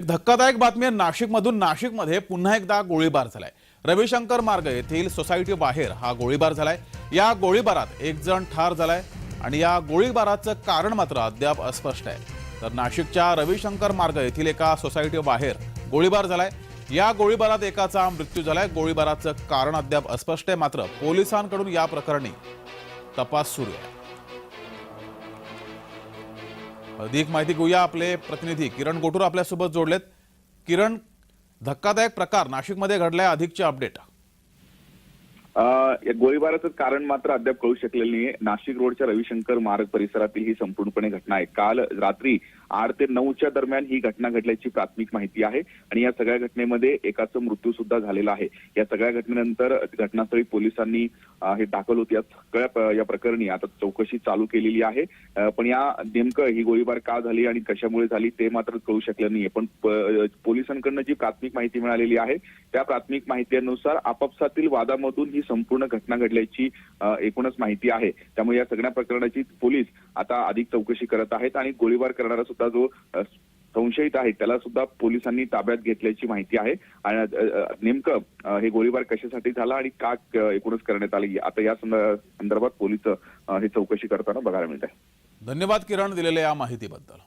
धक्कादायक बातमी आहे नाशिकमधून। नाशिकमध्ये पुन्हा एकदा गोळीबार झालाय। रविशंकर मार्ग येथील सोसायटी बाहेर हा गोळीबार झालाय। या गोळीबारात एक जण ठार झालाय आणि या गोळीबाराचं कारण मात्र अद्याप अस्पष्ट आहे। तर नाशिकच्या रविशंकर मार्ग येथील एका सोसायटी बाहेर गोळीबार झालाय। या गोळीबारात एकाचा मृत्यू झालाय। गोळीबाराचं कारण अद्याप अस्पष्ट आहे, मात्र पोलिसांकडून या प्रकरणी तपास सुरू आहे। अधिक माहिती घेऊया, आपले प्रतिनिधी किरण गोटूर आपल्यासोबत जोडलेत। किरण, धक्कादायक प्रकार नाशिकमध्ये घडलाय, अधिकचे अपडेट। या गोळीबाराचं कारण मात्र अद्याप कळू शकलेलं नाहीये। नाशिक रोडच्या रविशंकर मार्ग परिसरातील ही संपूर्णपणे घटना आहे। काल रात्री 8 ते 9च्या दरम्यान ही घटना घडल्याची प्राथमिक माहिती आहे आणि या सगळ्या घटनेमध्ये एकाचा मृत्यू सुद्धा झालेला आहे। या सगळ्या घटनेनंतर घटनास्थळी पोलिसांनी हे दाखल होत। या सगळ्या या प्रकरणी आता चौकशी चालू केलेली आहे, पण या नेमकं ही गोळीबार का झाली आणि कशामुळे झाली ते मात्र कळू शकलं नाहीये। पण पोलिसांकडून जी प्राथमिक माहिती मिळालेली आहे त्या प्राथमिक माहितीनुसार आपापसातील वादामधून ही संपूर्ण घटना घडल्याची एकूणच माहिती आहे। त्यामुळे या सगळ्या प्रकरणाची पोलीस आता अधिक चौकशी करत आहेत आणि गोळीबार करणारा सुद्धा जो संशयित आहे त्याला सुद्धा पोलिसांनी ताब्यात घेतल्याची माहिती आहे। आणि नेमकं हे गोळीबार कशासाठी झाला आणि का एकूणच करण्यात आली आता या संदर्भात पोलीस हे चौकशी करताना बघायला मिळत आहे। धन्यवाद किरण, दिलेल्या या माहितीबद्दल।